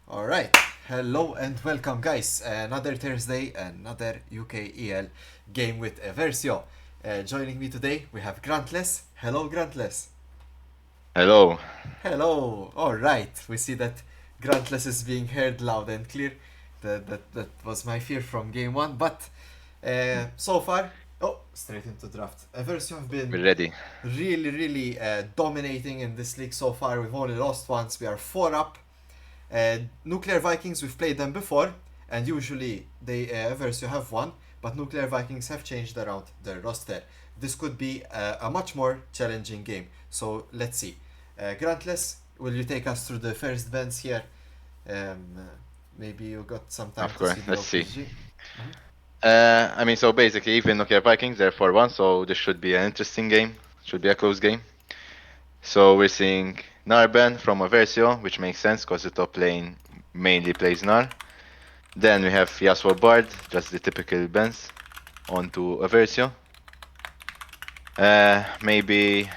All right. Hello and welcome, guys. Another Thursday, another UKEL game with Eversio. Joining me today, we have Grantless. Hello, Grantless. Hello. Hello. All right. We see that Grantless is being heard loud and clear. That was my fear from game one. But so far, straight into draft. Eversio have been We're ready. really dominating in this league so far. We've only lost once. We are 4 up. Nuclear Vikings, we've played them before, and usually they Eversio have won, but Nuclear Vikings have changed around their roster. This could be a much more challenging game. So let's see. Grantless, will you take us through the first bends here? Maybe you got some time Of to course. see the Let's see. OPG. Mhm. So basically, even Nokia Vikings, they're 4-1, so this should be an interesting game. Should be a close game. So we're seeing Narben from Eversio, which makes sense because the top lane mainly plays Nar. Then we have Yasuo Bard, just the typical Benz, onto Eversio. Maybe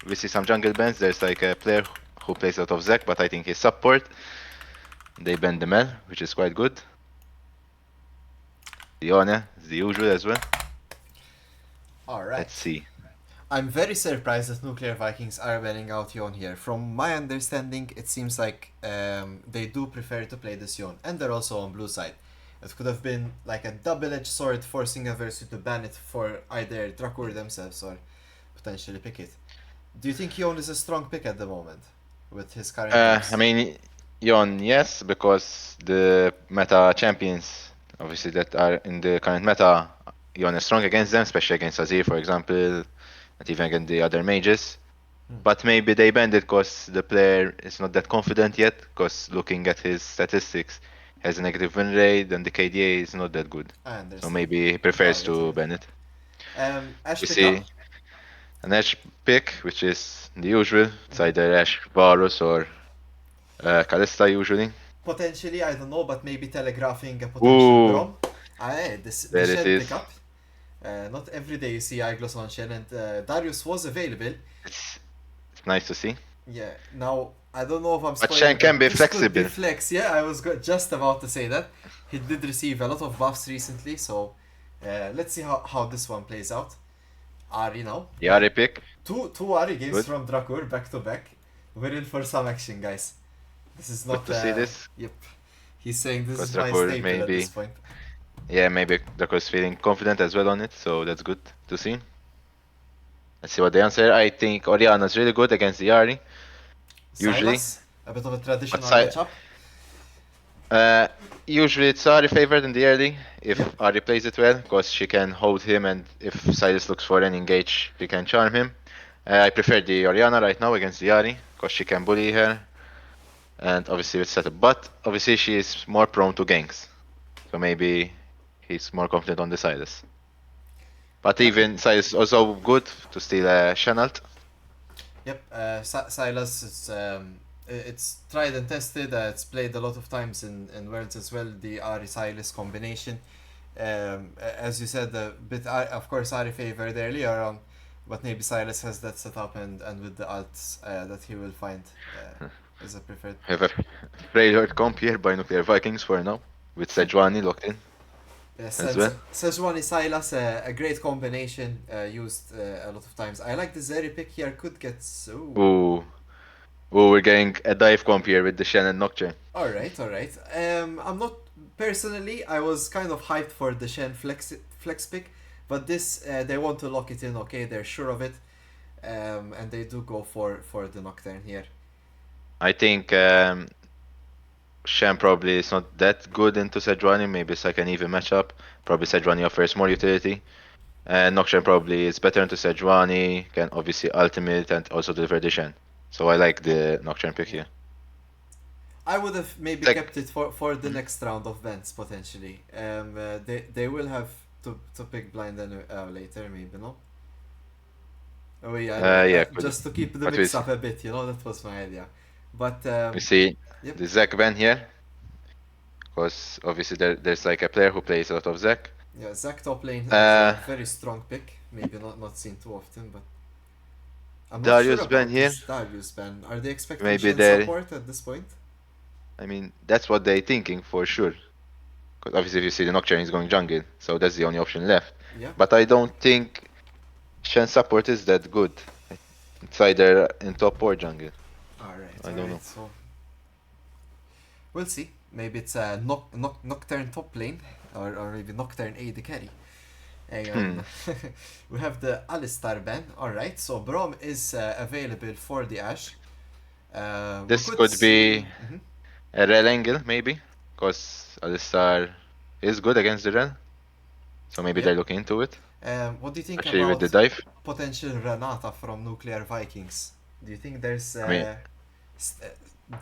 we see some jungle Benz. There's like a player who plays a lot of Zek, but I think he's support. They bend the Mel, which is quite good. Dione is the usual as well. All Let's right. see. I'm very surprised that Nuclear Vikings are banning out Yon here. From my understanding, it seems like they do prefer to play this Yon, and they're also on blue side. It could have been like a double-edged sword forcing Eversio to ban it for either Drakur themselves or potentially pick it. Do you think Yon is a strong pick at the moment with his current I teams? mean, Yon, yes, because the meta champions, obviously, that are in the current meta, Yon is strong against them, especially against Azir, for example, and even against the other mages. Hmm. But maybe they banned it because the player is not that confident yet, because looking at his statistics, he has a negative win rate, and the KDA is not that good. I So understand. maybe he prefers Alright, to alright. ban it. Ash We pickup? see an Ashe pick, which is the usual. It's Mhm. either Ashe Varus or Kalista usually. Potentially, I don't know, but maybe telegraphing a potential Ooh, Grom. The there it Shen is. pickup. Not every day you see Iglos on Shen, and Darius was available. It's it's nice to see. Yeah, now I don't know if I'm But Shen spoiling, can but be this could be flexible. flex. Yeah, I was just about to say that. He did receive a lot of buffs recently, so let's see how this one plays out. Ari now. Yari pick, Two Ari games good. from Drakur back to back. We're in for some action, guys. This is Good not. to see this. Yep. He's saying this Because is my Drakur staple at this maybe, point. yeah, maybe Drakur's feeling confident as well on it, so that's good to see. Let's see what they answer. I think Oriana's really good against the Yari, usually. Silas, a bit of a But traditional matchup. uh, usually it's Ari favored in the early Yep. if Ari plays it well, because she can hold him, and if Silas looks for an engage, she can charm him. I prefer the Oriana right now against the Ari, because she can bully her, and obviously with setup. But obviously she is more prone to ganks, so maybe he's more confident on the Silas. But Yep. even Silas is also good to steal a Shenalt. Yep. Silas is it's tried and tested. It's played a lot of times in Worlds as well. The Ari Silas combination. As you said, of course Ari favored earlier on, but maybe Silas has that set up and with the alts that he will find as a preferred. We have a Freljord comp here by Nuclear Vikings for now, with Yep. Sejuani locked in as well. Sejuani Silas, a great combination used a lot of times. I like the Zeri pick here. Could get so. Ooh, ooh, we're getting a dive comp here with the Shen and Nocturne. All right, all right. I'm not personally. I was kind of hyped for the Shen flex pick, but this they want to lock it in. Okay, they're sure of it, and they do go for the Nocturne here. I think Shen probably is not that good into Sejuani, maybe it's like an even matchup. Probably Sejuani offers more utility. And Nocturne probably is better into Sejuani, can obviously ultimate and also deliver the Shen. So I like the Nocturne pick Yeah, here. I would have maybe Sec- kept it for the next round of Vents potentially. They will have to pick blind later maybe no. Oh yeah, I know. yeah, could. Just to keep the But mix up a bit, that was my idea. But we see yep, the Zek ban here, because obviously there's like a player who plays a lot of Zek. yeah, Zac top lane is a Uh, very strong pick. Maybe not seen too often, but I'm not sure Darius ban about here. this Darius ban. Are they expecting Maybe Shen there. support at this point? I mean, that's what they're thinking for sure. Because obviously, if you see the Nocturne, he's going jungle, so that's the only option left. Yeah. But I don't think Shen support is that good. It's either in top or jungle. Alright, I don't alright. know. So we'll see. Maybe it's a Nocturne top lane, or maybe Nocturne AD carry. Hmm. We have the Alistar ban. Alright, so Braum is available for the Ashe. We This could could see. be a Rel angle, maybe. Because Alistar is good against the Rel. So maybe Yep. they're looking into it. What do you think Especially with the about dive. potential Renata from Nuclear Vikings? Do you think there's I mean,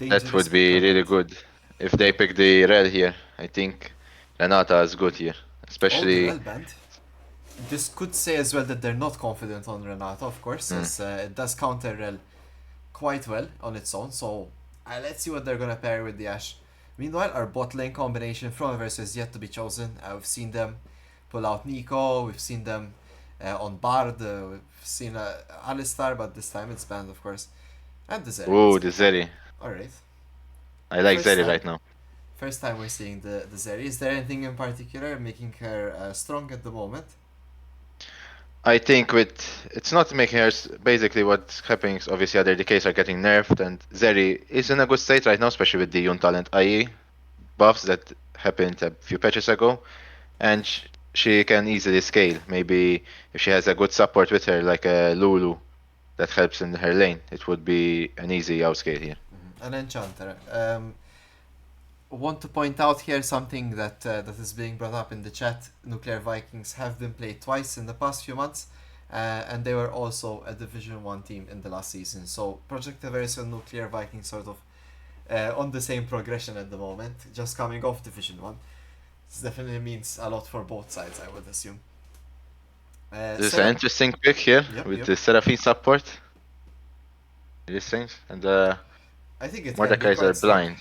that dangerous would pick be or not? really good. If they pick the Rel here, I think Renata is good here. Oh, the Especially. Rel band. This could say as well that they're not confident on Renata, of course, Hmm. as it does counter Rel quite well on its own. So let's see what they're gonna pair with the Ashe. Meanwhile, our bot lane combination from Eversio is yet to be chosen. We've seen them pull out Nico. We've seen them on Bard. We've seen Alistar, but this time it's banned, of course. And the Zeri once Ooh, the again. Zeri. Alright. I like First Zeri time. right now. First time we're seeing the Zeri. Is there anything in particular making her strong at the moment? I think with it's not making her basically what's happening is obviously other decays are getting nerfed and Zeri is in a good state right now, especially with the Young Talent IE buffs that happened a few patches ago. And she can easily scale. Maybe if she has a good support with her, like a Lulu that helps in her lane, it would be an easy outscale here. An enchanter. Want to point out here something that is being brought up in the chat. Nuclear Vikings have been played twice in the past few months, and they were also a Division One team in the last season. So Project Eversio and Nuclear Vikings sort of on the same progression at the moment, just coming off Division One. This definitely means a lot for both sides, I would assume. This is an interesting pick here Yep, with yep. the Seraphine support. These things and I think it can be Mordekaiser quite strong. blind,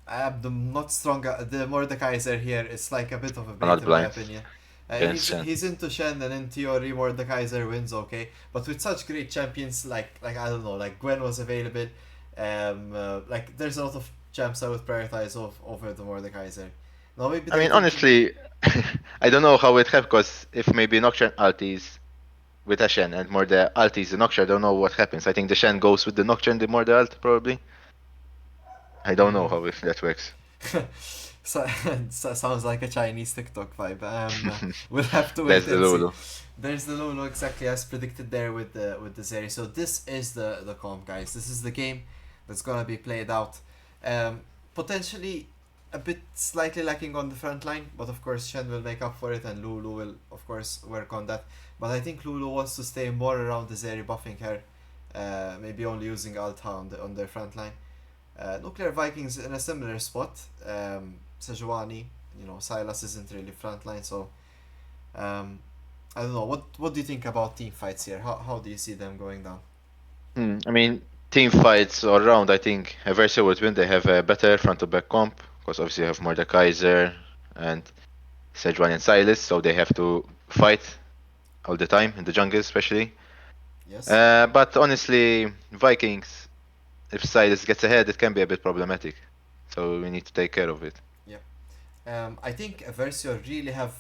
The not stronger. The Mordekaiser here is like a bit of a or bait not in my blind opinion. against Shen. He's into Shen and in theory Mordekaiser wins okay, but with such great champions like I don't know like Gwen was available, like there's a lot of champs I would prioritize over the Mordekaiser. Now maybe I they're mean, thinking. honestly, I don't know how it happens because if maybe Nocturne ultis with a Shen and more the ultis the Nocturne, I don't know what happens. I think the Shen goes with the Nocturne, the more the ult probably. I don't know Mm. how if that works. So, sounds like a Chinese TikTok vibe. We'll have to That's wait the and see. Lulu. There's the Lulu exactly as predicted there with the Zeri. So this is the comp, guys. This is the game that's gonna be played out. Um, Potentially a bit slightly lacking on the front line, but of course Shen will make up for it, and Lulu will of course work on that. But I think Lulu wants to stay more around the Zeri, buffing her. Maybe only using Alta on their front line. Nuclear Vikings in a similar spot. Sejuani, Silas isn't really frontline, so um, I don't know. What do you think about team fights here? How do you see them going down? I mean, team fights all around, I think Eversio would win. They have a better front to back comp because obviously you have Mordekaiser and Sejuani and Silas, so they have to fight all the time in the jungle, especially. Yes. But honestly, Vikings, if Silas gets ahead, it can be a bit problematic. So we need to take care of it. Yeah. I think Eversio really have,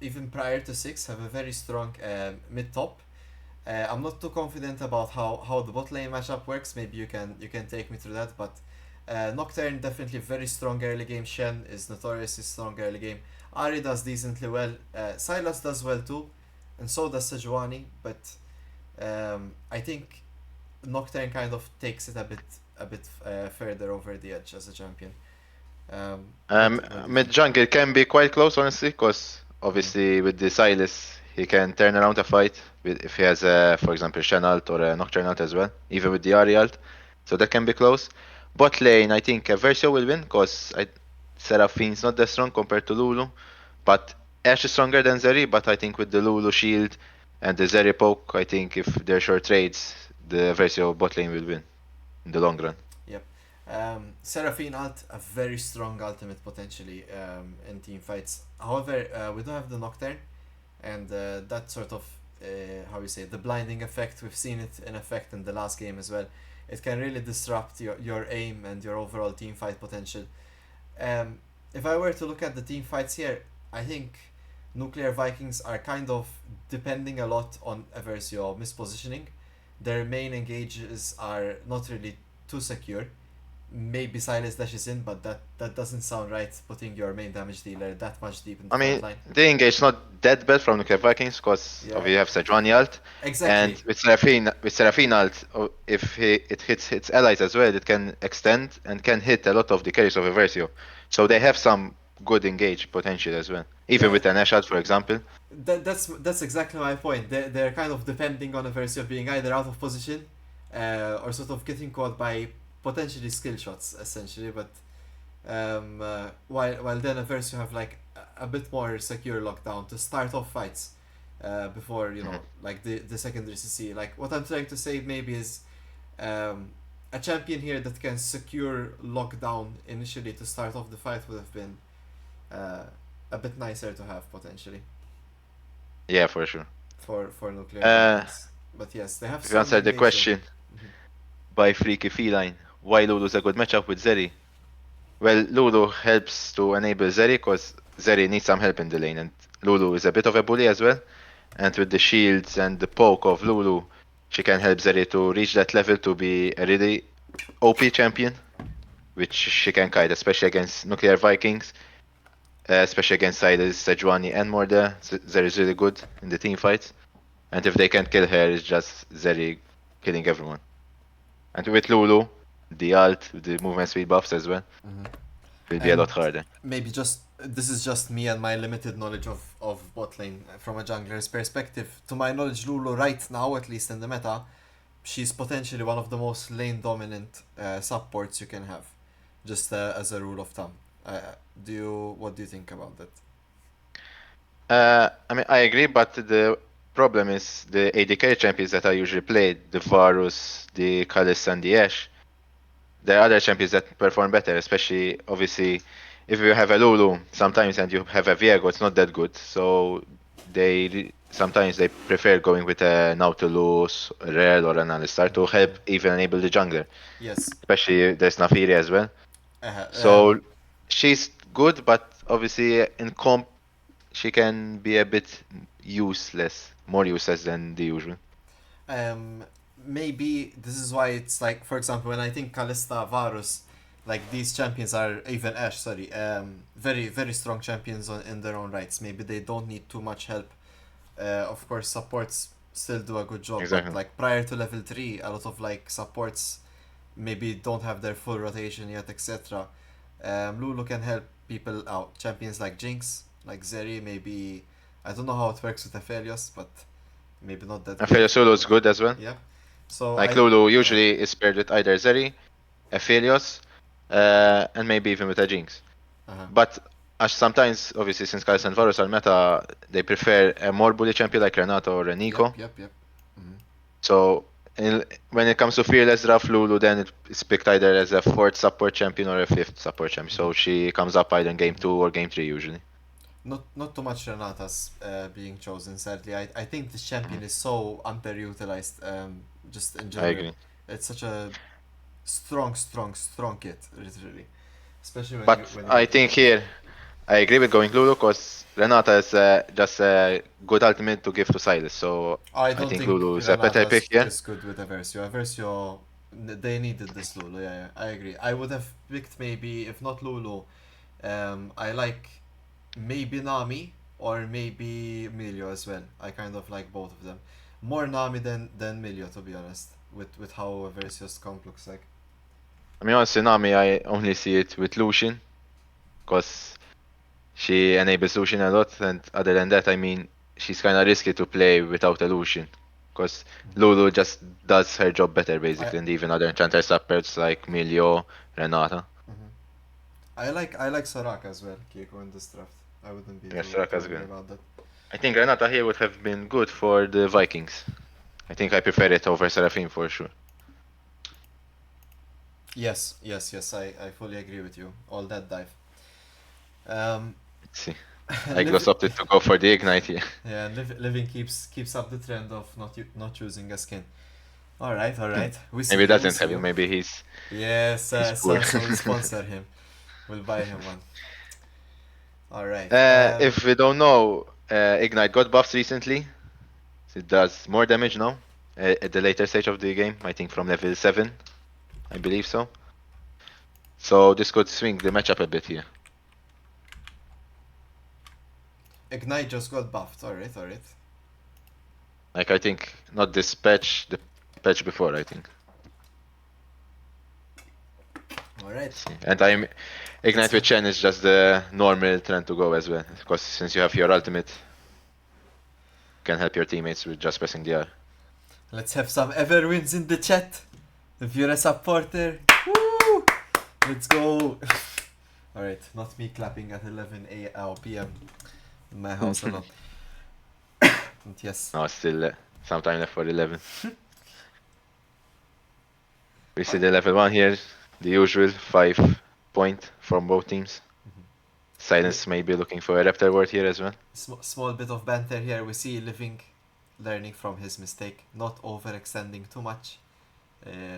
even prior to six, have a very strong mid top. I'm not too confident about how the bot lane matchup works. Maybe you can take me through that, but Nocturne definitely very strong early game. Shen is notoriously strong early game. Ari does decently well. Silas does well too, and so does Sejuani. But I think Nocturne kind of takes it a bit further over the edge as a champion. What do you Mid think? jungle can be quite close, honestly, because Mm, obviously with the Silas, he can turn around a fight if he has, for example, Shen ult or a Nocturne ult as well, even with the Ahri ult. So that can be close. Bot lane, I think Versio will win, because Seraphine's not that strong compared to Lulu. But Ashe is stronger than Zeri, but I think with the Lulu shield and the Zeri poke, I think if they're short trades, the Versio bot lane will win in the long run. yep. Seraphine ult, a very strong ultimate potentially in team fights. However, we don't have the Nocturne, and that sort of how you say the blinding effect. We've seen it in effect in the last game as well. it can really disrupt your aim and your overall team fight potential. Um, if I were to look at the team fights here, I think Nuclear Vikings are kind of depending a lot on Eversio mispositioning. Their main engages are not really too secure. Maybe Silas dashes in, but that doesn't sound right, putting your main damage dealer that much deep in the I front mean, line. the engage not that bad from the Vikings because Yeah, we have Sejuani ult, and exactly. with Seraphine ult, if it hits its allies as well, it can extend and can hit a lot of the carries of Eversio. So they have some good engage potential as well, even Yeah, with an Ashe ult, for example. that's exactly my point. They're kind of depending on a version of being either out of position, or sort of getting caught by potentially skill shots, essentially. But while then a verse you have like a bit more secure lockdown to start off fights, before Mhm. like the secondary CC. Like what I'm trying to say maybe is, um, a champion here that can secure lockdown initially to start off the fight would have been, uh, a bit nicer to have potentially Yeah, for sure. for Nuclear Uh, Vikings. But yes, they have if you strong answer the engage though. question Mhm. by Freaky Feline, why Lulu's a good matchup with Zeri? Well, Lulu helps to enable Zeri because Zeri needs some help in the lane, and Lulu is a bit of a bully as well. And with the shields and the poke of Lulu, she can help Zeri to reach that level to be a really OP champion, which she can kite, especially against Nuclear Vikings, especially against Silas, Sejuani, and Morda. Zeri is really good in the team fights. And if they can't kill her, it's just Zeri killing everyone. And with Lulu, the ult, the movement speed buffs as well, Mhm. will be a And lot harder. maybe just this is just me and my limited knowledge of bot lane from a jungler's perspective. To my knowledge, Lulu right now, at least in the meta, she's potentially one of the most lane dominant, supports you can have, just, as a rule of thumb. What do you think about that? I mean, I agree, but the problem is the AD carry champions that I usually play, the Varus, the Kalista, and the Ashe. There are other champions that perform better, especially obviously if you have a Lulu sometimes and you have a Viego, it's not that good. So sometimes they prefer going with a Nautilus, a Rel, or an Alistar to help even enable the jungler. Yes. Especially there's Nafiri as well. Uh, So she's good, but obviously in comp she can be a bit useless, more useless than the usual. um, Maybe this is why it's like, for example, when I think Kalista, Varus, like these champions are, even Ash, sorry, very very strong champions in their own rights. Maybe they don't need too much help. Of course, supports still do a good job, but Exactly. like prior to level 3, a lot of like supports maybe don't have their full rotation yet, etc. Lulu can help people out. Champions like Jinx, like Zeri, maybe, I don't know how it works with Aphelios, but maybe not that And great. Fairy Solo is good as well. Yeah. So Like I Lulu yeah. usually is paired with either Zeri, Aphelios, and maybe even with a Jinx. Uh-huh. But sometimes, obviously, since Kai'Sa and Varus are meta, they prefer a more bully champion like Renato or Yep, Reniko. yep, yep. Mm-hmm. So when it comes to Fearless Draft, Lulu then it's picked either as a fourth support champion or a fifth support champion. Mm-hmm. So she comes up either in game Mm-hmm. 2 or game 3 usually. Not too much Renata's, being chosen. Sadly, I think this champion Mhm. is so underutilized. Just in I general, agree. it's such a strong kit, literally. Especially But when you I get think heroes. here I agree with going Lulu because Renata is just a good ultimate to give to Silas. So I I don't think think Lulu is a better Renata's pick here. is good with Eversio. Eversio, they needed this Lulu. Yeah, yeah, I agree. I would have picked maybe, if not Lulu, I like maybe Nami or maybe Milio as well. I kind of like both of them. More Nami than Milio, to be honest. With how Versio's comp looks like. I mean, on Tsunami, I only see it with Lucian because she enables Lucian a lot. And other than that, I mean, she's kind of risky to play without a Lucian because Lulu just does her job better I basically, and even other enchanter supports like Milio, Renata. mhm. I like Soraka as well, Kieko, in this draft. I wouldn't be Yes, too Soraka's angry good. about that. I think Renata here would have been good for the Vikings. I think I prefer it over Seraphine for sure. Yes, yes, yes. I fully agree with you. All that dive. Um, Let's see. live, Iglos opted to go for the Ignite here. yeah, living keeps up the trend of not choosing a skin. All right, all right. We see Maybe he you. We doesn't see have it. you. Maybe Yes, he's poor. so we sponsor him. We'll buy him one. All right. If we don't know, Ignite got buffed recently. It does more damage now at the later stage of the game. I think from level 7, I believe so. So this could swing the matchup a bit here. Ignite just got buffed. All right, all right. Like I think not this patch, the patch before. I think. All right. See. And I'm Let's Ignite with have Chen is just the normal trend to go as well. Because since you have your ultimate, you can help your teammates with just pressing the R. let's have some ever wins in the chat. If you're a supporter, woo! Let's go. All right, not me clapping at 11 p.m. in my house alone. And yes. No, still some time left for 11. We see Alright. the level 1 here, the usual 5 point from both teams. Silence may be looking for a Raptor ward here as well. Small bit of banter here. We see Living learning from his mistake, not overextending too much.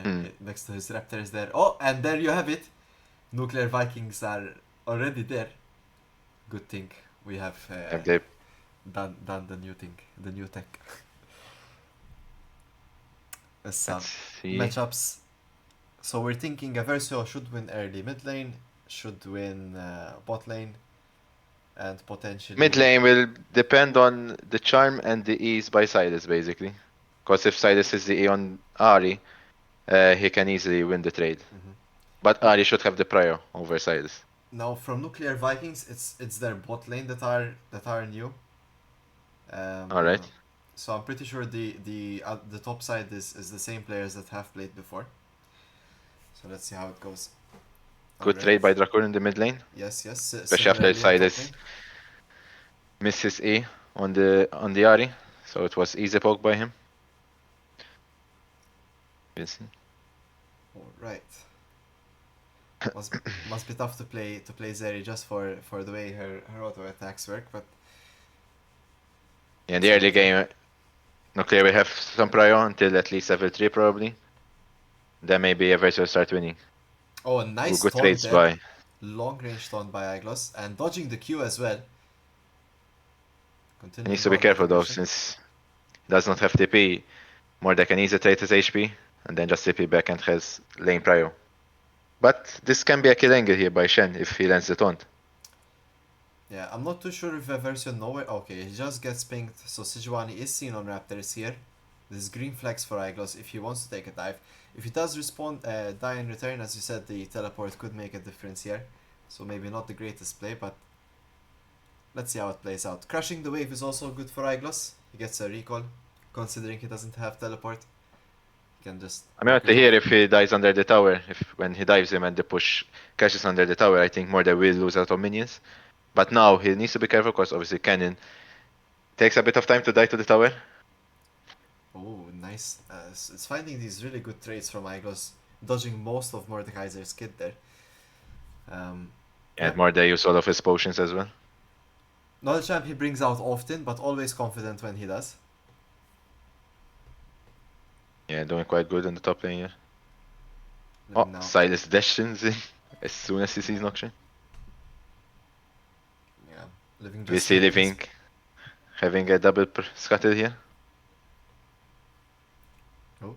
Hmm. Next to his Raptors there. Oh, and there you have it. Nuclear Vikings are already there. Good thing we have Have they done the new thing, the new tech. Some let's see. matchups. So we're thinking Eversio should win early mid lane, should win bot lane, and Mid potentially. lane will depend on the charm and the ease by Silas basically. Because if Silas is the E on Ari, he can easily win the trade. Mhm. But No, Ari should have the prior over Silas. now from Nuclear Vikings, it's their bot lane that are new. Alright. So I'm pretty sure the top side is the same players that have played before. So let's see how it goes. All Good right. trade by Drakur in the mid lane. Yes, yes. Especially after Similarly in top Silas lane. misses E on the Ari. So it was easy poke by him. We'll see. All right. Must must be tough to play Zeri just for the way her auto attacks work, but In it's the all early okay. game, Nuclear will have some prior until at least level 3 probably. Then maybe Everest will start winning. Oh, a Ooh, nice good taunt trades there. by. Long range taunt by Iglos and dodging the Q as well. He needs Continuing to be on with careful though, aggression. since he does not have TP. Mordek can easily trade his HP, and then just TP back and has lane prio. But this can be a kill angle here by Shen if he lands the taunt. Yeah, I'm not too sure if Eversio nowhere. Okay, he just gets pinged. So Sejuani is seen on Raptors here. This is green flags for Iglos if he wants to take a dive. If he does die in return, as you said, the teleport could make a difference here. So maybe not the greatest play, but let's see how it plays out. Crushing the wave is also good for Iglos. He gets a recall, considering he doesn't have teleport. He can just I mean, walk to it here off. if he dies under the tower, if when he dives him and the push catches under the tower, I think Mordek will lose out on minions. But now he needs to be careful because obviously Cannon takes a bit of time to die to the tower. Oh, nice. It's finding these really good trades from Iglos, dodging most of Mordekaiser's kit there. Um, And yeah, Mordek used all of his potions as well. not a champ he brings out often, but always confident when he does. Yeah, doing quite good in the top lane here. Oh, Living now. Silas dashes in as soon as he sees Noxian. Yeah, Living We just see hitting his. Living having a double scuttle here. Oh,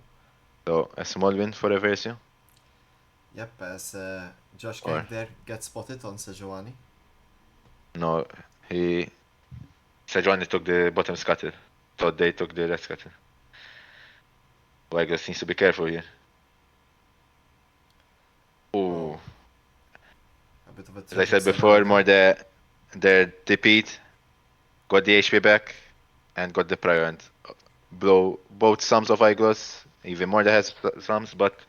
So a small win for Eversio. yep, as Josh Or Kang there gets spotted on Sejuani. no, he Sejuani took the bottom scuttle. So they took the red scuttle. So I guess needs to be careful here. Oh, Ooh. a bit of a As I tragic said before, scenario. more the defeat, got the HP back, and got the prior and blow both sums of Iglos. Even more that has sums, but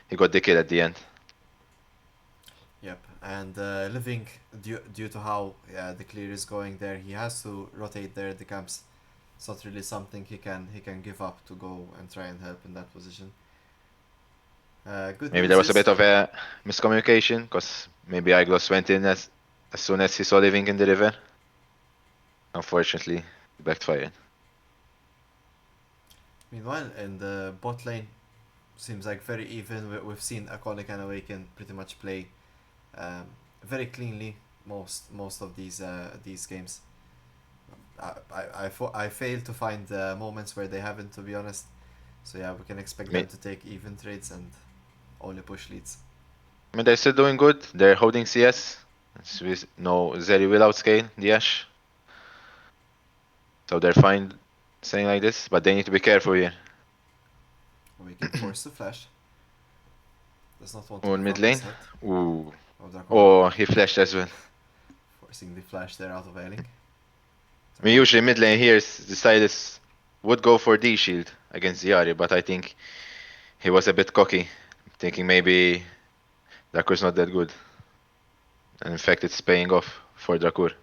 he got the kill at the end. Yep, and Living, due to how the clear is going there, he has to rotate there the camps. It's not really something he can give up to go and try and help in that position. Good Maybe there news was a is, bit of a miscommunication, because maybe Iglos went in as soon as he saw Living in the river. Unfortunately, it backfired. meanwhile, in the bot lane, seems like very even. We've seen Iconic and Awaken pretty much play um, very cleanly most of these games. I fail to find moments where they haven't, to be honest. So yeah, we can expect I mean, them to take even trades and only push leads. they're still doing good. They're holding CS. It's with no Zeri will outscale the Ash. So they're fine saying like this, but they need to be careful here. Awaken forced to flash. Does not want to On give mid up his lane. health. Ooh. Oh, Drakor Oh, he flashed as well. forcing the flash there out of ailing. I mean, usually mid lane here, the Silas would go for D shield against Ziari, but I think he was a bit cocky, thinking maybe Drakur's not that good. And in fact, it's paying off for Drakur.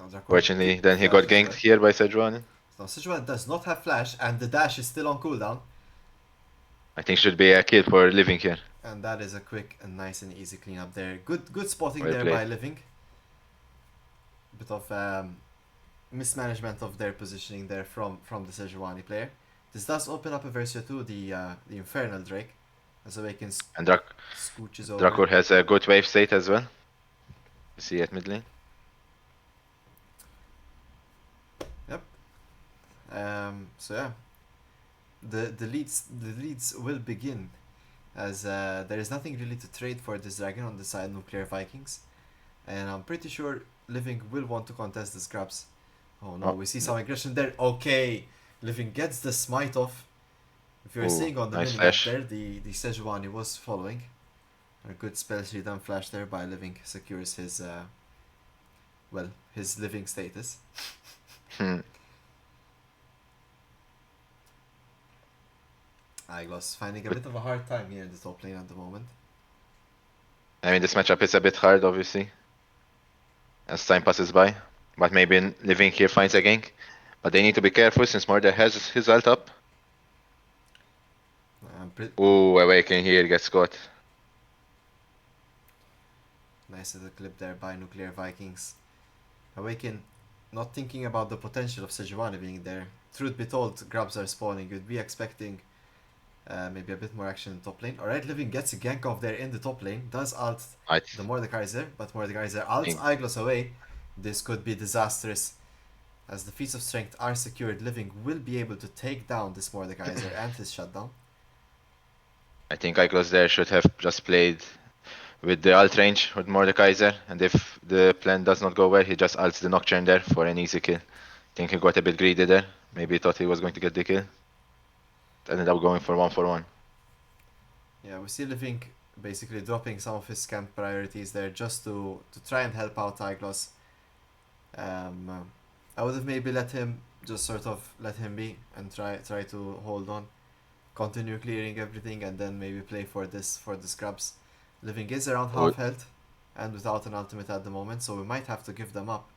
Now Drakor Fortunately, didn't then he flash got as ganked well. here by Sejuani. Now Sichuan does not have flash and the dash is still on cooldown. I think should be a kill for living here. And that is a quick and nice and easy cleanup there. Good spotting Well there by played. Living. Bit of mismanagement of their positioning there from the Sejuani player. This does open up a Eversio to the Infernal Drake, as Awaken And scooches over. Drakur has a good wave state as well. You see at mid lane. Yep. So yeah, the leads will begin as there is nothing really to trade for this dragon on the side Nuclear Vikings, and I'm pretty sure Living will want to contest the scraps. Oh no, Oh, we see some aggression there. Okay, Living gets the smite off. If you're ooh, seeing on the nice minimap flash. there, the Sejuani was following. A good spell sheet and flash there by Living secures his his living status. Hmm. Iglos finding a bit of a hard time here in the top lane at the moment. I mean, this matchup is a bit hard, obviously, as time passes by. But maybe living here finds a gank. But they need to be careful since Murder has his ult up. Pretty Ooh, Awaken here gets caught. nice little clip there by Nuclear Vikings. Awaken, not thinking about the potential of Sejuani being there. Truth be told, grabs are spawning. You'd be expecting maybe a bit more action in top lane. Alright, Living gets a gank off there in the top lane. Does ult I the Mordekaiser, but Mordekaiser ults think Iglos away. This could be disastrous. As the feats of strength are secured, Living will be able to take down this Mordekaiser and his shutdown. I think Iklos there should have just played with the ult range with Mordekaiser, and if the plan does not go well, he just ults the Nocturne there for an easy kill. I think he got a bit greedy there. Maybe he thought he was going to get the kill. Ended up going for 1-for-1. Yeah, we see Living basically dropping some of his camp priorities there just to try and help out Iglos. I would have maybe let him just sort of let him be and try to hold on, continue clearing everything, and then maybe play for the scrubs. Living is around Oh, half health and without an ultimate at the moment, so we might have to give them up.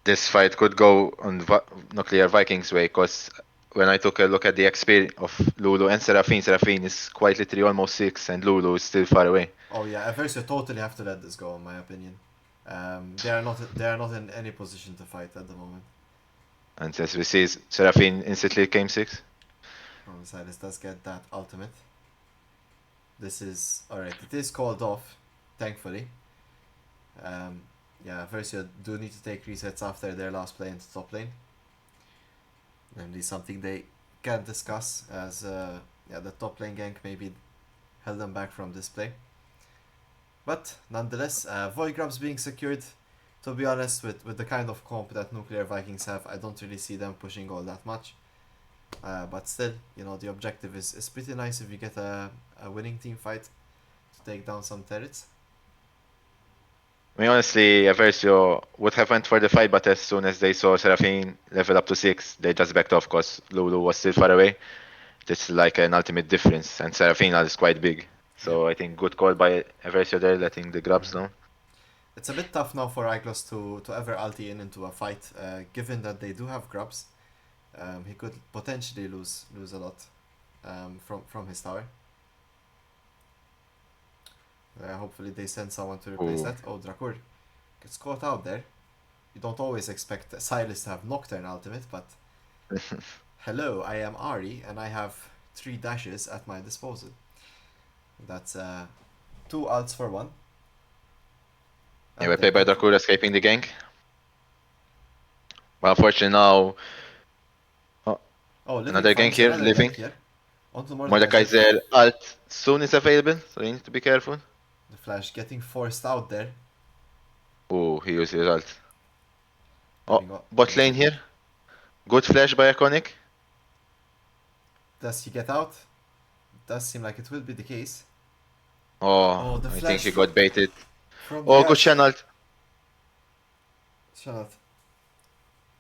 this fight could go on Nuclear Vikings way, because when I took a look at the XP of Lulu and Seraphine, Seraphine is quite literally almost 6, and Lulu is still far away. Oh yeah, Eversio totally have to let this go in my opinion. They are not in any position to fight at the moment. And as we see, Seraphine instantly came 6. Oh, Silas does get that ultimate. This is alright. It is called off, thankfully. Um, yeah, Eversio do need to take resets after their last play into top lane. Namely, something they can discuss as the top lane gank maybe held them back from this play. But nonetheless, Void Grubs being secured. To be honest, with the kind of comp that Nuclear Vikings have, I don't really see them pushing all that much. But still, the objective is pretty nice if you get a winning team fight to take down some turrets. I mean, honestly, Eversio would have went for the fight, but as soon as they saw Seraphine level up to 6, they just backed off because Lulu was still far away. It's like an ultimate difference, and Seraphine is quite big. Yep. So I think good call by Eversio there, letting the grabs Mm-hmm. down. It's a bit tough now for Iglos to ever ulti into a fight, given that they do have grubs. He could potentially lose a lot from his tower. Hopefully they send someone to replace Ooh. that. Oh, Drakur gets caught out there. You don't always expect Silas to have Nocturne ultimate, but hello, I am Ari and I have 3 dashes at my disposal. That's 2 ults for 1. Yeah, And we they're play by dead. Dracula escaping the gank. But unfortunately now, oh, Oh, Living another gank finds here, another gank living. here. Onto Mordekaiser. Mordekaiser ult soon is available, so you need to be careful. The flash getting forced out there. Oh, he used his ult. Oh, Living bot onto lane mid. here. Good flash by Iconic. Does he get out? Does seem like it will be the case. Oh, Oh, the I think flash he got baited. from the Oh, good Ash. channel. Shot.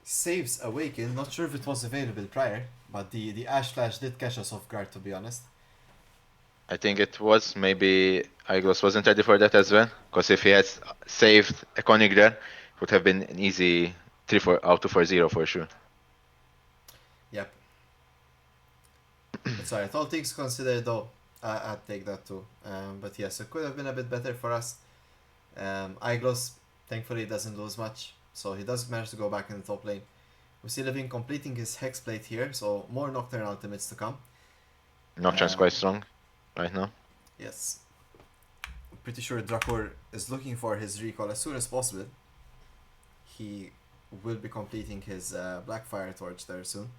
Saves Awaken. Not sure if it was available prior, but the Ash flash did catch us off guard, to be honest. I think it was. Maybe Iglos wasn't ready for that as well. Because if he had saved Iconic there, it would have been an easy 3-4 out to 4-0 for sure. Yep. But sorry, all things considered though, I'd take that too. But yes, it could have been a bit better for us. Iglos, thankfully, doesn't lose much, so he does manage to go back in the top lane. We see Living completing his Hex Plate here, so more Nocturne ultimates to come. Nocturne's quite strong right now. Yes. I'm pretty sure Drakor is looking for his recall as soon as possible. He will be completing his Blackfire Torch there soon.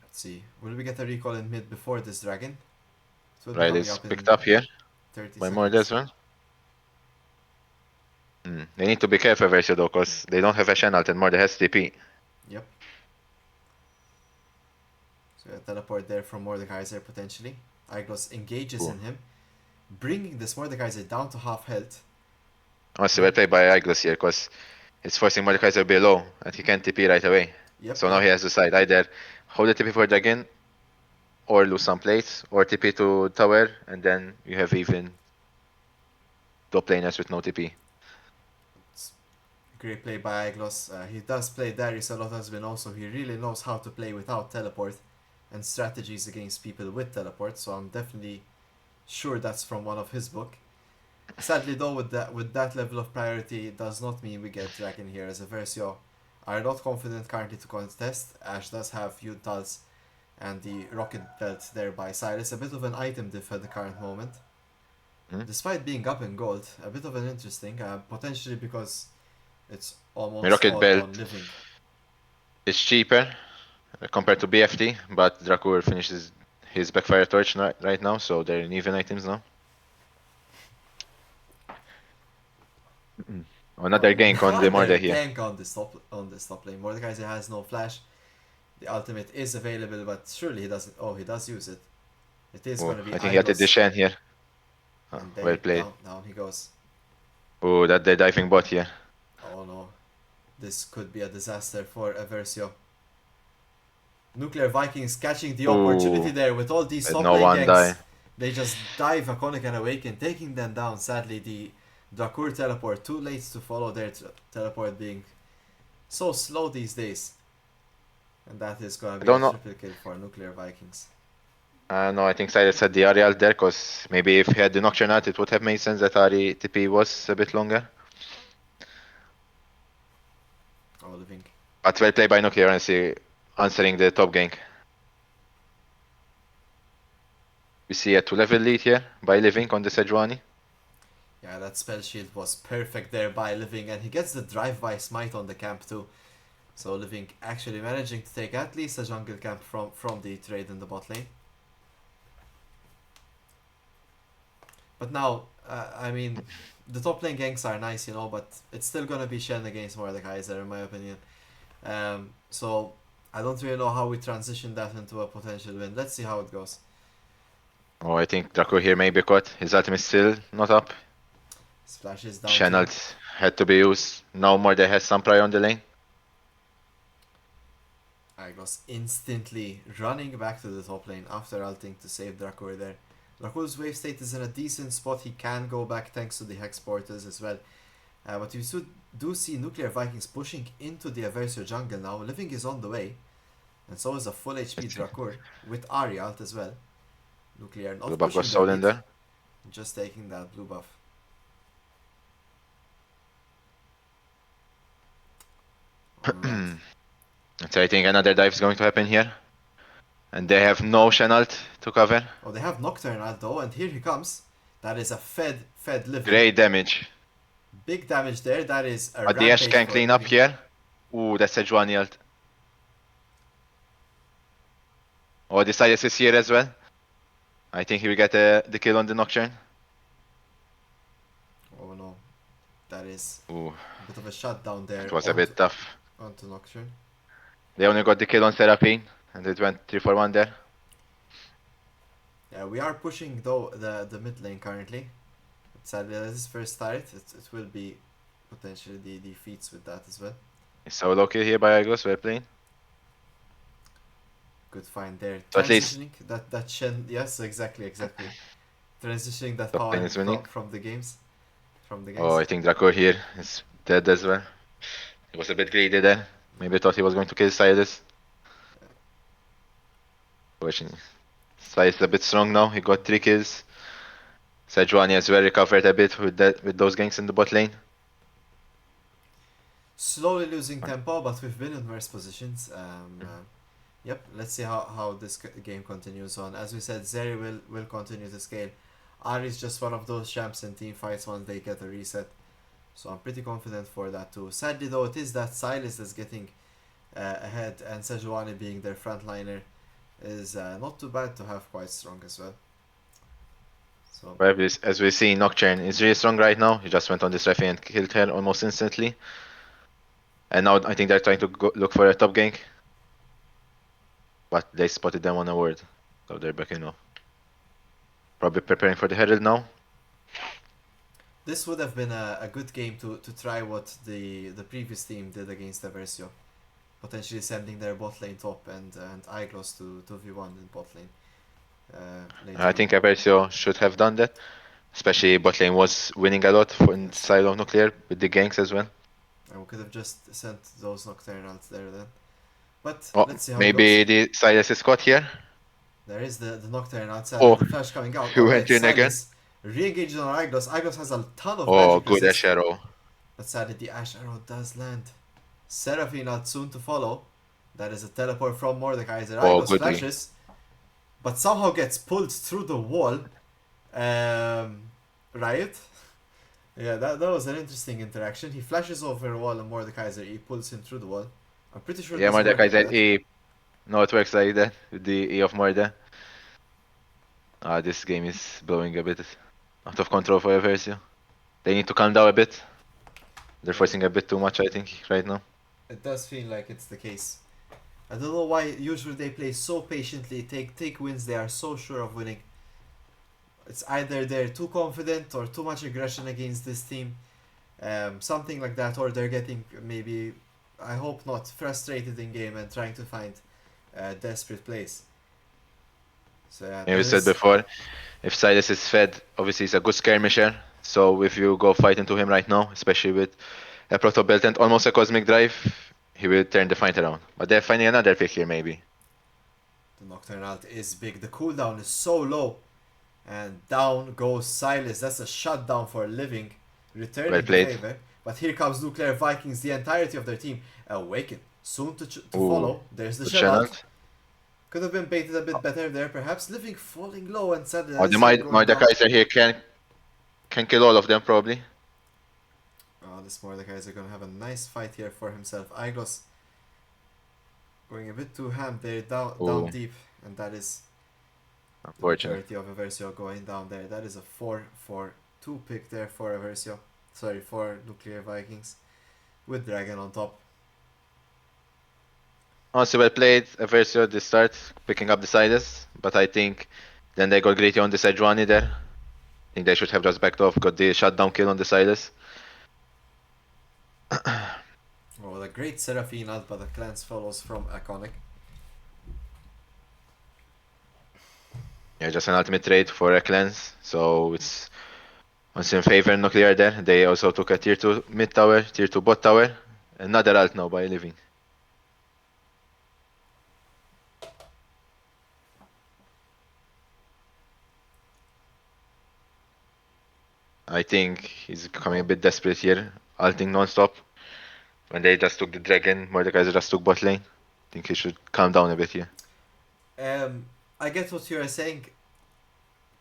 Let's see. Will we get a recall in mid before this dragon? It will be coming Riley's up picked in up here 30 by Mord as seconds. well. They need to be careful, Eversio, though, because they don't have a channel and Mord has TP. Yep. So a teleport there from Mordekaiser potentially. Iglos engages Ooh. in him, bringing this Mordekaiser down to half health. Honestly, well played by Iglos here, because it's forcing Mordekaiser to be low, and he can't TP right away. Yep, So now yep. he has to decide either hold the TP for Dragon, or lose some plates, or TP to tower, and then you have even top laners with no TP. It's great play by Iglos. He does play Darius a lot as we know, so he really knows how to play without teleport and strategies against people with teleport. So I'm definitely sure that's from one of his book. Sadly though, with that level of priority, it does not mean we get Dragon here as a Versio. Are not confident currently to contest. Ash does have Utals and the Rocket Belt there by Cyrus. A bit of an item diff at the current moment. Hmm? Despite being up in gold, a bit of an interesting, potentially because it's My almost Rocket all Belt on living. is cheaper compared to BFT, but Drakur finishes his Backfire Torch right now, so they're in even items now. Oh, Another gank on the another Morde here. gank on this top lane. Mordekaiser has no flash. The ultimate is available, but surely he doesn't. Oh, he does use it. It is Oh, gonna be I think he had the Iglos, Dishan here. Oh, and well they played. down he goes. Oh, that the diving bot here. Oh no, this could be a disaster for Eversio. Nuclear Vikings catching the opportunity Oh, there with all these with top no lane one ganks. die. They just dive Iconic and Awaken, taking them down. Sadly, the Drakur teleport too late to follow their teleport being so slow these days. And that is gonna I be a don't know. triple kill for Nuclear Vikings. No, I think Cyrus had the Ari ult there, because maybe if he had the Nocturne ult, it would have made sense that Ari TP was a bit longer. Oh, living. But well played by Nuclear, honestly, answering the top gank. We see a 2-level lead here by Living on the Sejuani. Yeah, that spell shield was perfect there by Living, and he gets the drive-by smite on the camp too. So Living actually managing to take at least a jungle camp from the trade in the bot lane. But now, I mean, the top lane ganks are nice, you know, but it's still gonna be Shen against Mordekaiser in my opinion. So I don't really know how we transition that into a potential win. Let's see how it goes. Oh, I think Draco here may be caught. His ultimate is still not up. Splash is down too. Channels had to be used. Now Morde has some prior on the lane. Argos instantly running back to the top lane after ulting to save Dracour there. Dracour's wave state is in a decent spot. He can go back thanks to the Hex Portals as well. But you do see Nuclear Vikings pushing into the Eversio jungle now. Living is on the way. And so is a full HP Let's see. Dracour with Ari ult as well. Nuclear Blue not buff got pushing the stolen mid, there. just taking that blue buff. Alright. So I think another dive is going to happen here. And they have no Shenalt to cover. Oh, they have Nocturnal though, and here he comes. That is a fed living. Great damage. Big damage there. That is a But the Ashe rampage can for clean up living. here. Ooh, that's a Juani ult. Oh, the Silas is here as well. I think he will get the kill on the Nocturne. Oh no, that is Ooh, a bit of a shutdown it there was a bit tough. onto Nocturne. They only got the kill on Seraphine, and it went 3 for 1 there. Yeah, we are pushing though the mid lane currently. Sadly, as his first start, it will be potentially the defeats with that as well. So low kill here by Agos, well playing. Good find there. So at least Transitioning that Shen, yes, exactly. Transitioning that top lane power is winning. from the games, from the Oh, ganks. I think Draco here is dead as well. He was a bit greedy there. Maybe thought he was going to kill Silas. Fortunately, Silas is a bit strong now. He got 3 kills. Sejuani as well recovered a bit with those ganks in the bot lane. Slowly losing tempo, but we've been in worse positions. Yep, let's see how this game continues on. As we said, Zeri will continue to scale. Ari is just one of those champs in team fights once they get a reset. So I'm pretty confident for that too. Sadly though, it is that Silas that's getting ahead, and Sejuani being their frontliner is not too bad to have quite strong as well. So But as we see, Nocturne is really strong right now. He just went on this Refi and killed her almost instantly. And now I think they're trying to look for a top gank. But they spotted them on a ward. So they're backing off. Probably preparing for the Herald now. this would have been a good game to try what the previous team did against Eversio. Potentially sending their bot lane top and Iglos to 2v1 in bot lane later I on. think Eversio should have done that. Especially bot lane was winning a lot for Yes. inside of Nuclear with the ganks as well. And we could have just sent those Nocturnals there then. But Oh, let's see how it goes. maybe the Silas is caught here. There is the Nocturne outside Oh, and the flash coming out. he went Alright, in again. Silas re-engaged on Iglos. Iglos has a ton of Oh, magic good resist, Ashe. but sadly the Ash Arrow does land. Seraphine out soon to follow. That is a teleport from Mordekaiser. Oh, Iglos goodly. flashes, but somehow gets pulled through the wall. Right? Yeah, that was an interesting interaction. He flashes over a wall and Mordekaiser, he pulls him through the wall. I'm pretty sure it Yeah, doesn't work Mordecai like said that. E. No, it works like that with the E of Morde. This game is blowing a bit out of control for Eversio. They need to calm down a bit. They're Yeah, forcing a bit too much, I think, right now. it does feel like it's the case. I don't know why usually they play so patiently, take wins they are so sure of winning. It's either they're too confident or too much aggression against this team, something like that, or they're getting maybe, I hope not, frustrated in game and trying to find desperate plays. So yeah, And we there said is. before, if Silas is fed, obviously he's a good skirmisher. So if you go fight into him right now, especially with a proto belt and almost a cosmic drive, he will turn the fight around. But they're finding another pick here, maybe. The Nocturne ult is big. The cooldown is so low. And down goes Silas. That's a shutdown for living. Well Returning the played. favor. But here comes Nuclear Vikings. The entirety of their team awaken. Soon to Ooh, follow. There's the good Shen ult. channels. Could have been baited a bit better there perhaps. Living falling low and sadly Oh, the Alicia going down. Mordekaiser here can kill all of them, probably. Oh, this Mordecai is going to have a nice fight here for himself. Igos going a bit too ham there, down Ooh, deep. And that is the unfortunate. majority of Eversio going down there. That is a 4-4-2 pick there for Eversio. Sorry, for Nuclear Vikings. With Dragon on top. Also well played, Eversio, they start picking up the Silas, but I think then they got greedy on the Sejuani there. I think they should have just backed off, got the shutdown kill on the Silas. Oh, the great Seraphine ult, but the cleanse follows from Iconic. Yeah, just an ultimate trade for a cleanse, so it's once in favor Nuclear there. They also took a tier 2 mid tower, tier 2 bot tower. Another ult now by Living. I think he's becoming a bit desperate here, ulting non-stop. When they just took the dragon, Mordekaiser just took bot lane. I think he should calm down a bit here. I get what you're saying.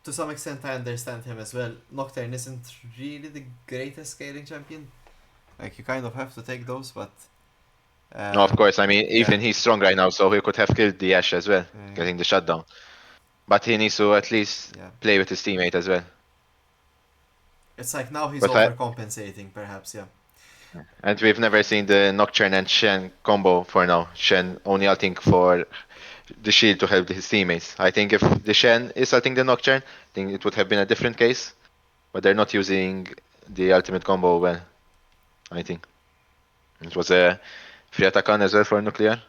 To some extent, I understand him as well. Nocturne isn't really the greatest scaling champion. Like, you kind of have to take those, but No, of course. I mean, yeah, even he's strong right now, so he could have killed the Ashe as well, uh, getting the shutdown. But he needs to at least yeah. play with his teammate as well. It's like now he's But I, overcompensating, perhaps. Yeah. and we've never seen the Nocturne and Shen combo for now. Shen only ulting for the shield to help his teammates. I think if the Shen is ulting the Nocturne, I think it would have been a different case. But they're not using the ultimate combo well, I think. It was a free attack on as well for Nuclear.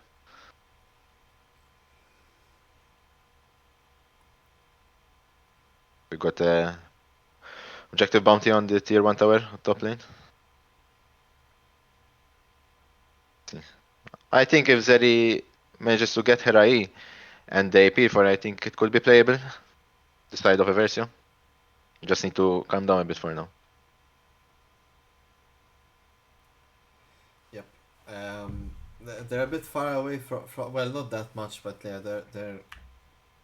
We got a objective bounty on the tier 1 tower top lane. I think if Zeri manages to get her IE and the AP for I think it could be playable. The side of Eversio. You just need to calm down a bit for now. Yep. They're a bit far away from well, not that much, but yeah, they're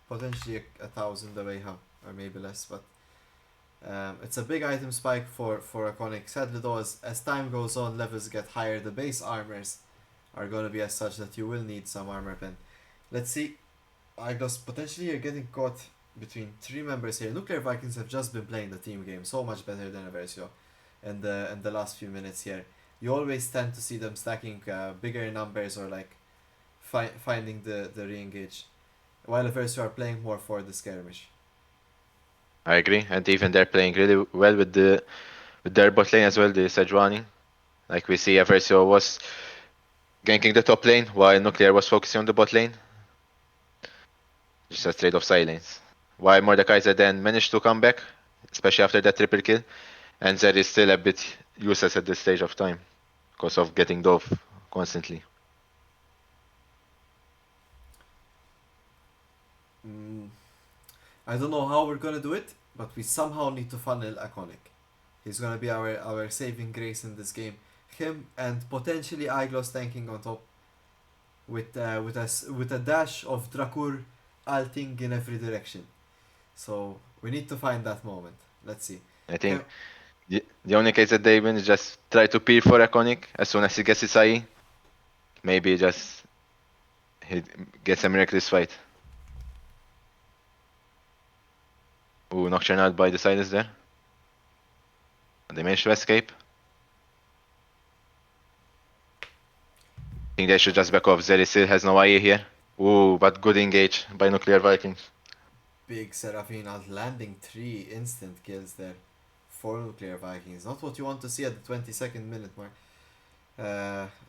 potentially a thousand away, huh? Or maybe less. But it's a big item spike for Iconic. Sadly, though, as time goes on, levels get higher. The base armors are gonna be as such that you will need some armor pen. Let's see. I guess potentially you're getting caught between three members here. Nuclear Vikings have just been playing the team game so much better than Eversio in the last few minutes here. You always tend to see them stacking bigger numbers or like finding the re-engage, while Eversio are playing more for the skirmish. I agree, and even they're playing really well with their bot lane as well, the Sejuani. Like we see Eversio was ganking the top lane while Nuclear was focusing on the bot lane. Just a trade of silence. While Mordekaiser then managed to come back, especially after that triple kill, and Zed is still a bit useless at this stage of time because of getting dove constantly. Mm, I don't know how we're gonna do it, but we somehow need to funnel Iconic. He's gonna be our saving grace in this game. Him and potentially Iglos tanking on top with a dash of Drakur alting in every direction. So we need to find that moment. Let's see. I Him, think the only case that they win is just try to peel for Iconic as soon as he gets his IE. Maybe just he gets a miraculous fight. Ooh, Nocturne out by the side is there. They managed to escape. Think they should just back off. Zeri still has no IE here. Ooh, but good engage by Nuclear Vikings. Big Seraphine out landing 3 instant kills there for Nuclear Vikings. Not what you want to see at the 22nd minute mark.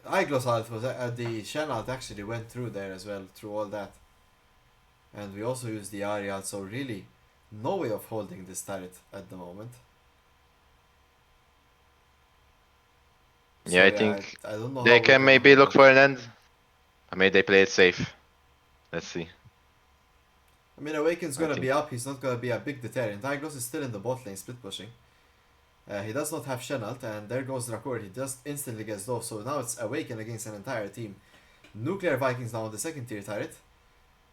Iglos ult was the Shen ult actually went through there as well, through all that. And we also used the Ari ult, so really no way of holding this turret at the moment. Yeah, So I yeah, think I don't know how they we're can gonna maybe hold look it. for an end. Or maybe they play it safe. Let's see. I mean, Awaken's I gonna think be up, he's not gonna be a big deterrent. Iglos is still in the bot lane split pushing. He does not have Shen ult, and there goes Drakur. He just instantly gets low. So now it's Awaken against an entire team. Nuclear Vikings now on the second tier turret.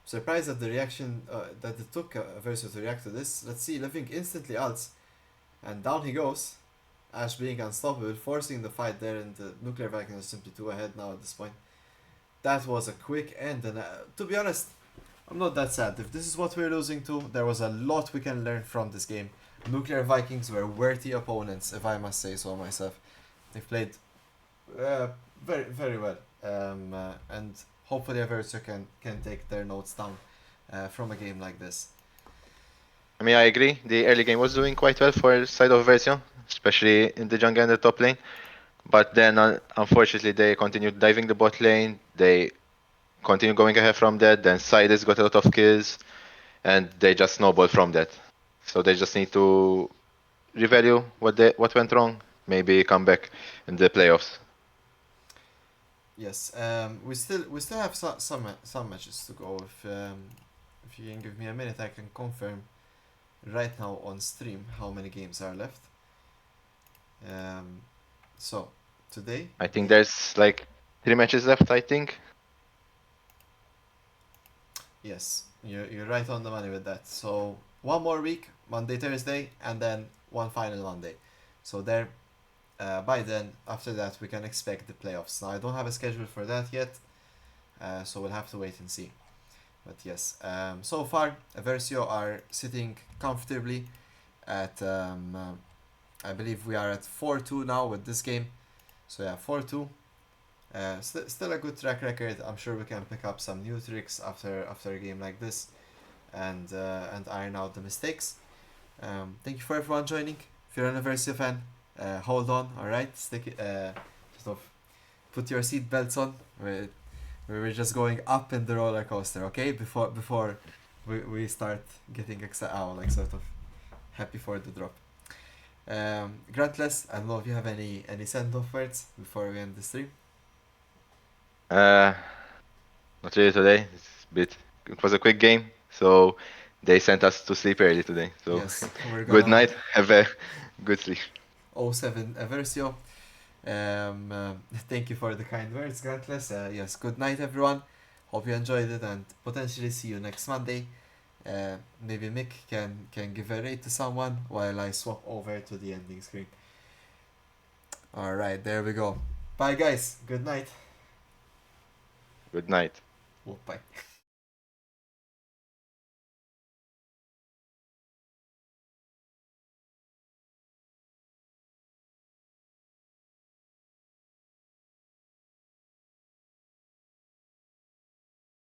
Surprised at the reaction that it took Eversio to react to this. Let's see, Living instantly ults, and down he goes. Ash being unstoppable, forcing the fight there, and the Nuclear Vikings are simply 2 ahead now at this point. That was a quick end, and to be honest, I'm not that sad. If this is what we're losing to, there was a lot we can learn from this game. Nuclear Vikings were worthy opponents, if I must say so myself. They played uh, very well, and hopefully Eversio can take their notes down from a game like this. I mean, I agree. The early game was doing quite well for side of Versio, especially in the jungle and the top lane. But then, unfortunately, they continued diving the bot lane. They continued going ahead from that. Then Sidus got a lot of kills, and they just snowballed from that. So they just need to revalue what went wrong. Maybe come back in the playoffs. Yes, we still have some matches to go. If you can give me a minute, I can confirm right now on stream how many games are left. Um, so today I think we there's like 3 matches left. I think. yes You're right on the money with that. So one more week, Monday, Thursday, and then one final Monday. So there, by then, after that, we can expect the playoffs. Now I don't have a schedule for that yet, so we'll have to wait and see. But yes, so far, Eversio are sitting comfortably at, I believe we are at 4-2 now with this game. So yeah, 4-2. Still a good track record. I'm sure we can pick up some new tricks after a game like this, and iron out the mistakes. Thank you for everyone joining. If you're an Eversio fan, hold on. All right, stick it. Sort of put your seat belts on. We're just going up in the roller coaster. Okay, before we start getting excited, like sort of happy for the drop. Grantless, I don't know if you have any send off words before we end the stream. Uh, Not really today. It was a quick game, so they sent us to sleep early today. So Yes, we're good gonna night. Have a good sleep. 07 Eversio. Thank you for the kind words, Grantless. Yes, good night, everyone. Hope you enjoyed it, and potentially see you next Monday. Maybe Mick can give a rate to someone while I swap over to the ending screen. All right, there we go. Bye, guys. Good night. Good night. Oh, bye.